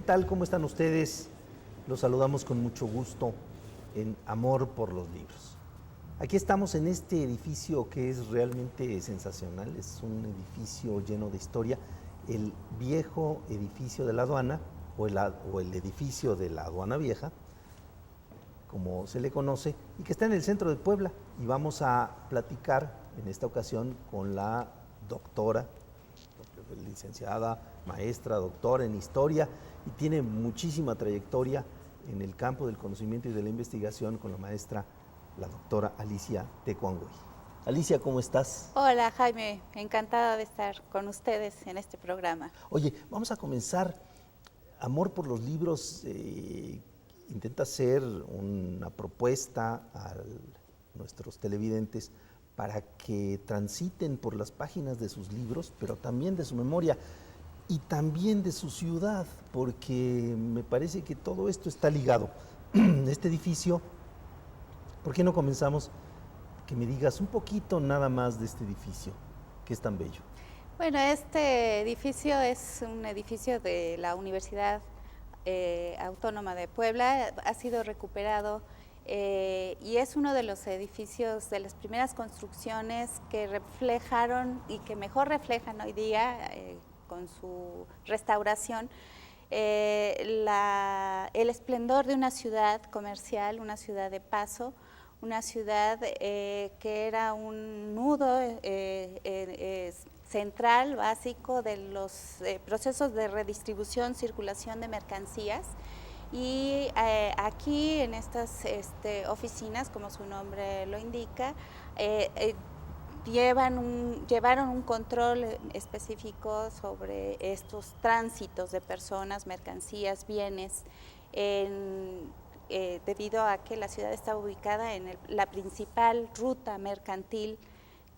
¿qué tal? ¿Cómo están ustedes? Los saludamos con mucho gusto en Amor por los Libros. Aquí estamos en este edificio que es realmente sensacional, es un edificio lleno de historia, el viejo edificio de la aduana, o el edificio de la aduana vieja, como se le conoce, y que está en el centro de Puebla. Y vamos a platicar en esta ocasión con la doctora, licenciada, maestra, doctora en historia, y tiene muchísima trayectoria en el campo del conocimiento y de la investigación, con la maestra, la doctora Alicia Tecuangoy. Alicia, ¿cómo estás? Hola Jaime, encantada de estar con ustedes en este programa. Oye, vamos a comenzar. Amor por los Libros intenta hacer una propuesta a nuestros televidentes para que transiten por las páginas de sus libros, pero también de su memoria y también de su ciudad, porque me parece que todo esto está ligado. Este edificio, ¿por qué no comenzamos? Que me digas un poquito nada más de este edificio, que es tan bello. Bueno, este edificio es un edificio de la Universidad Autónoma de Puebla, ha sido recuperado y es uno de los edificios, de las primeras construcciones que reflejaron y que mejor reflejan hoy día con su restauración el esplendor de una ciudad comercial, una ciudad de paso, una ciudad que era un nudo central, básico de los procesos de redistribución, circulación de mercancías. Y aquí en estas oficinas, como su nombre lo indica, llevaron un control específico sobre estos tránsitos de personas, mercancías, bienes, debido a que la ciudad estaba ubicada en la principal ruta mercantil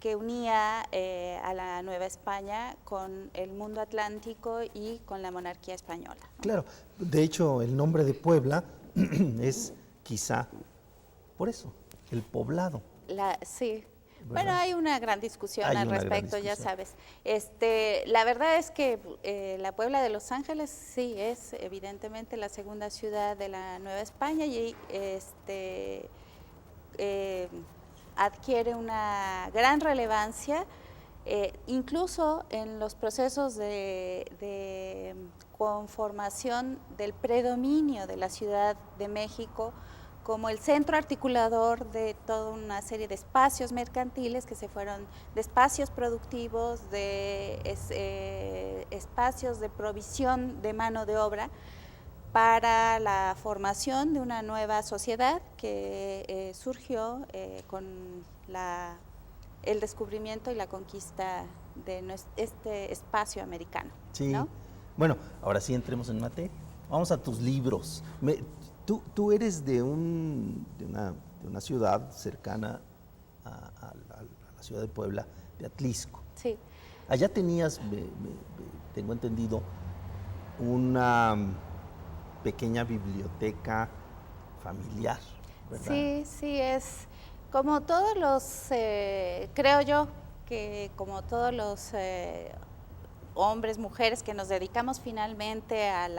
que unía a la Nueva España con el mundo atlántico y con la monarquía española, ¿no? Claro, de hecho el nombre de Puebla es quizá por eso, el poblado. Sí. ¿Verdad? Bueno, hay una gran discusión al respecto, ya sabes. La verdad es que la Puebla de Los Ángeles sí es evidentemente la segunda ciudad de la Nueva España y adquiere una gran relevancia, incluso en los procesos de conformación del predominio de la Ciudad de México como el centro articulador de toda una serie de espacios mercantiles que se fueron, de espacios productivos, de espacios de provisión de mano de obra para la formación de una nueva sociedad que surgió con el descubrimiento y la conquista de este espacio americano. Sí, ¿no? Bueno, ahora sí entremos en materia. Vamos a tus libros. Tú eres de una ciudad cercana a la ciudad de Puebla, de Atlisco. Sí. Allá tenías, tengo entendido, una pequeña biblioteca familiar, ¿verdad? Sí, es como todos los, creo yo, que como todos los hombres, mujeres que nos dedicamos finalmente a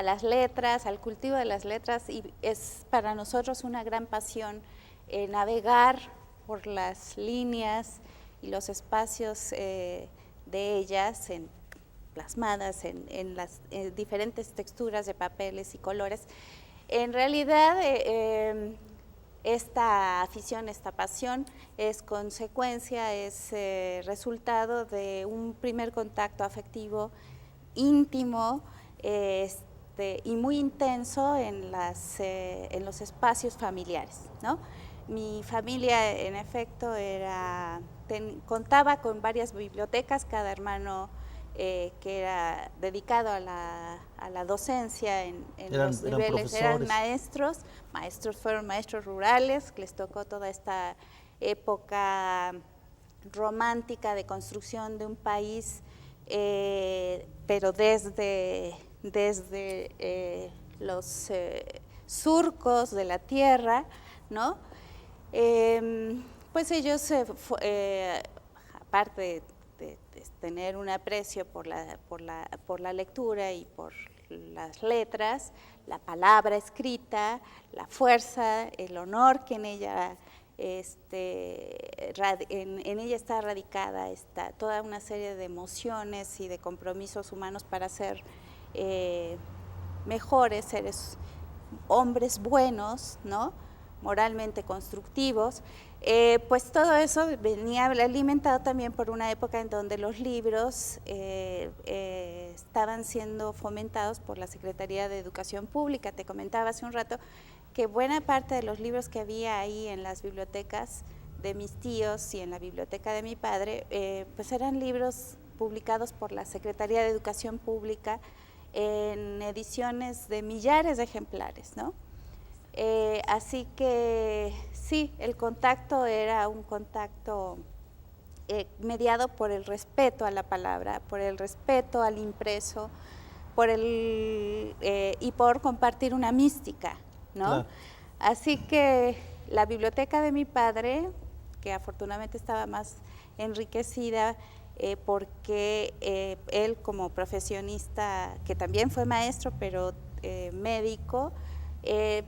las letras, al cultivo de las letras, y es para nosotros una gran pasión navegar por las líneas y los espacios de ellas, plasmadas en las diferentes texturas de papeles y colores. En realidad, esta afición, esta pasión es consecuencia, es resultado de un primer contacto afectivo íntimo y muy intenso en los espacios familiares, ¿no? Mi familia, en efecto, contaba con varias bibliotecas, cada hermano que era dedicado a la docencia en los niveles, eran maestros, fueron maestros rurales, les tocó toda esta época romántica de construcción de un país, pero desde los surcos de la tierra, ¿no? Pues ellos, aparte de tener un aprecio por la lectura y por las letras, la palabra escrita, la fuerza, el honor que en ella, en ella está radicada toda una serie de emociones y de compromisos humanos para ser mejores seres, hombres buenos, ¿no? Moralmente constructivos. Pues todo eso venía alimentado también por una época en donde los libros estaban siendo fomentados por la Secretaría de Educación Pública. Te comentaba hace un rato que buena parte de los libros que había ahí en las bibliotecas de mis tíos y en la biblioteca de mi padre, pues eran libros publicados por la Secretaría de Educación Pública en ediciones de millares de ejemplares, ¿no? Así que sí, el contacto era un contacto mediado por el respeto a la palabra, por el respeto al impreso, y por compartir una mística, ¿no? Claro. Así que la biblioteca de mi padre, que afortunadamente estaba más enriquecida, porque él como profesionista, que también fue maestro, pero médico,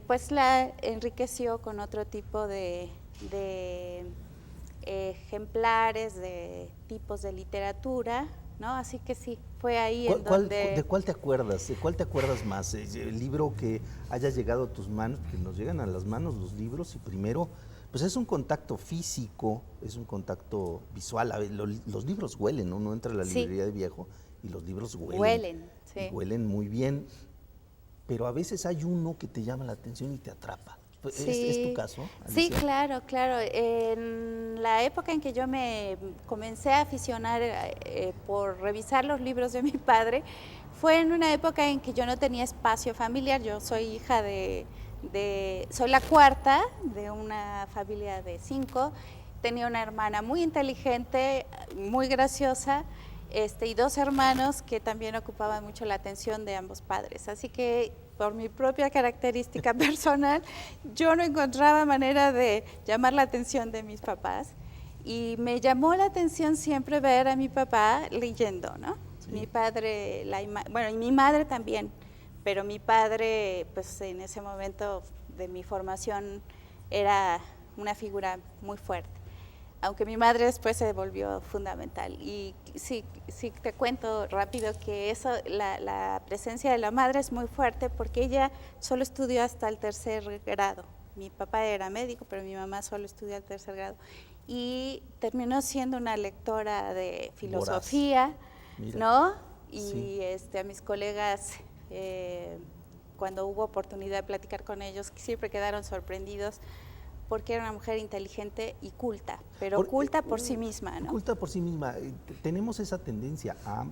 pues la enriqueció con otro tipo de ejemplares, de tipos de literatura, ¿no? Así que sí, fue ahí en donde... ¿De cuál te acuerdas? ¿De cuál te acuerdas más? ¿El libro que haya llegado a tus manos? Que nos llegan a las manos los libros y primero, pues es un contacto físico, es un contacto visual. A ver, los libros huelen, ¿no? Uno entra a la librería de viejo y los libros huelen. Huelen, sí. Huelen muy bien. Pero a veces hay uno que te llama la atención y te atrapa. Sí. ¿Es tu caso, Alicia? Sí, claro, claro. En la época en que yo me comencé a aficionar por revisar los libros de mi padre, fue en una época en que yo no tenía espacio familiar. Yo soy hija soy la cuarta de una familia de 5. Tenía una hermana muy inteligente, muy graciosa, y 2 hermanos que también ocupaban mucho la atención de ambos padres. Así que por mi propia característica personal, yo no encontraba manera de llamar la atención de mis papás y me llamó la atención siempre ver a mi papá leyendo, ¿no? Sí. Mi padre, bueno, y mi madre también, pero mi padre, pues en ese momento de mi formación era una figura muy fuerte. Aunque mi madre después se volvió fundamental. Y sí te cuento rápido que la presencia de la madre es muy fuerte porque ella solo estudió hasta el 3er grado. Mi papá era médico, pero mi mamá solo estudió al 3er grado. Y terminó siendo una lectora de filosofía, ¿no? Y sí. A mis colegas, cuando hubo oportunidad de platicar con ellos, siempre quedaron sorprendidos porque era una mujer inteligente y culta, pero culta por sí misma, ¿no? Culta por sí misma. Tenemos esa tendencia a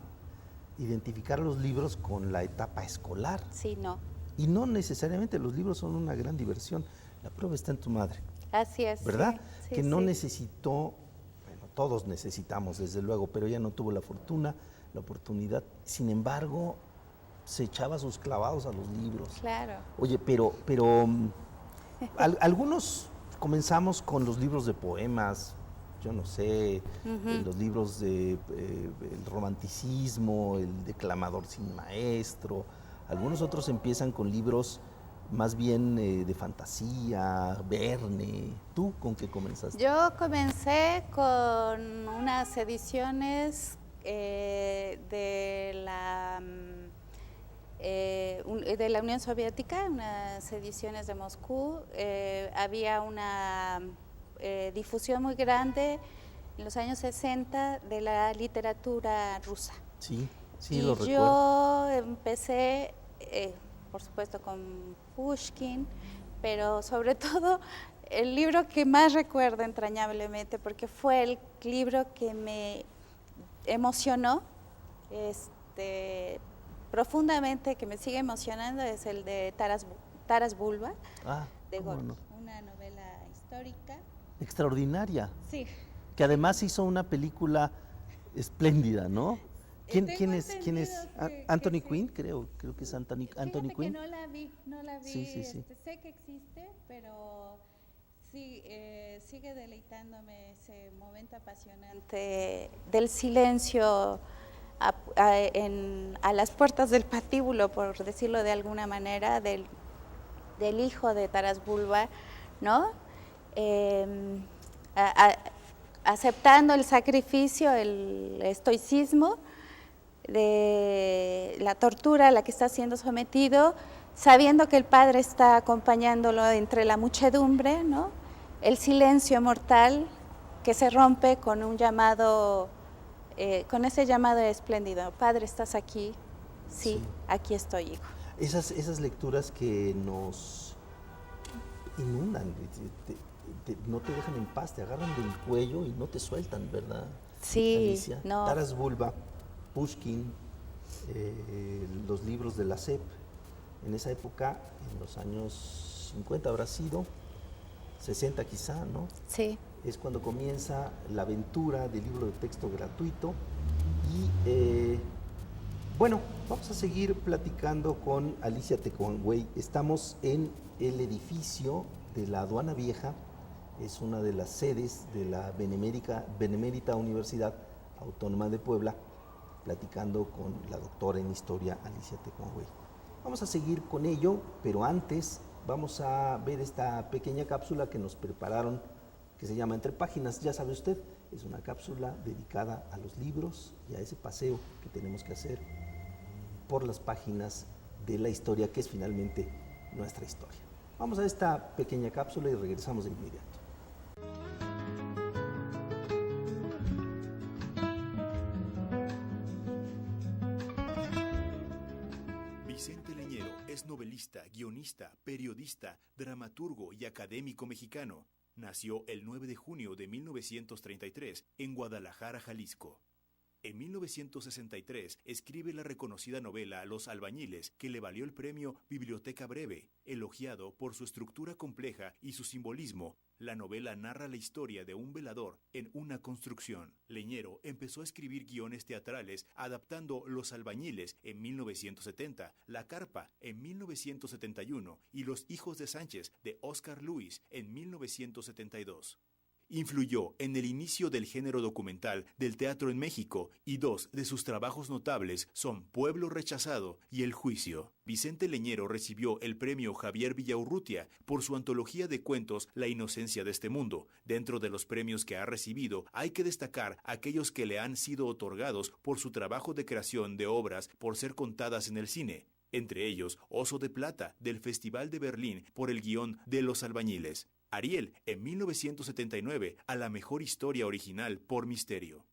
identificar los libros con la etapa escolar. Sí, no. Y no necesariamente los libros son una gran diversión. La prueba está en tu madre. Así es. ¿Verdad? Sí, que no necesitó, bueno, todos necesitamos desde luego, pero ella no tuvo la fortuna, la oportunidad. Sin embargo, se echaba sus clavados a los libros. Claro. Oye, pero algunos... Comenzamos con los libros de poemas, yo no sé, los libros de el romanticismo, el declamador sin maestro. Algunos otros empiezan con libros más bien de fantasía, Verne. ¿Tú con qué comenzaste? Yo comencé con unas ediciones de la Unión Soviética, unas ediciones de Moscú. Había una difusión muy grande en los años 60 de la literatura rusa. Sí, sí, y lo recuerdo. Yo empecé, por supuesto, con Pushkin, pero sobre todo el libro que más recuerdo entrañablemente, porque fue el libro que me emocionó, profundamente, que me sigue emocionando, es el de Taras Bulba, de Gorky, no. Una novela histórica. Extraordinaria. Sí. Que además hizo una película espléndida, ¿no? ¿Quién es? Anthony Quinn, creo que es Anthony Quinn. Que no la vi. Sí. Sé que existe, pero sí, sigue deleitándome ese momento apasionante del silencio a las puertas del patíbulo, por decirlo de alguna manera, del hijo de Taras Bulba, ¿no? Aceptando el sacrificio, el estoicismo de la tortura a la que está siendo sometido, sabiendo que el padre está acompañándolo entre la muchedumbre, ¿no? El silencio mortal que se rompe con un llamado, con ese llamado espléndido: Padre, ¿estás aquí? Sí, Sí. aquí estoy, hijo. Esas lecturas que nos inundan, no te dejan en paz, te agarran del cuello y no te sueltan, ¿verdad, Sí, Alicia? no. Taras Bulba, Pushkin, los libros de la SEP, en esa época, en los años 50 habrá sido, 60 quizá, ¿no? Sí. Es cuando comienza la aventura del libro de texto gratuito y bueno, vamos a seguir platicando con Alicia Tecuanguey. Estamos en el edificio de la Aduana Vieja, es una de las sedes de la Benemérita Universidad Autónoma de Puebla, platicando con la doctora en historia Alicia Tecuanguey. Vamos a seguir con ello, pero antes vamos a ver esta pequeña cápsula que nos prepararon, que se llama Entre Páginas. Ya sabe usted, es una cápsula dedicada a los libros y a ese paseo que tenemos que hacer por las páginas de la historia, que es finalmente nuestra historia. Vamos a esta pequeña cápsula y regresamos de inmediato. Vicente Leñero es novelista, guionista, periodista, dramaturgo y académico mexicano. Nació el 9 de junio de 1933 en Guadalajara, Jalisco. En 1963 escribe la reconocida novela Los Albañiles, que le valió el premio Biblioteca Breve. Elogiado por su estructura compleja y su simbolismo, la novela narra la historia de un velador en una construcción. Leñero empezó a escribir guiones teatrales adaptando Los Albañiles en 1970, La Carpa en 1971 y Los Hijos de Sánchez de Oscar Luis en 1972. Influyó en el inicio del género documental del teatro en México y dos de sus trabajos notables son Pueblo Rechazado y El Juicio. Vicente Leñero recibió el premio Javier Villaurrutia por su antología de cuentos La inocencia de este mundo. Dentro de los premios que ha recibido hay que destacar aquellos que le han sido otorgados por su trabajo de creación de obras por ser contadas en el cine. Entre ellos, Oso de Plata, del Festival de Berlín, por el guión de Los Albañiles. Ariel, en 1979, a la mejor historia original por Misterio.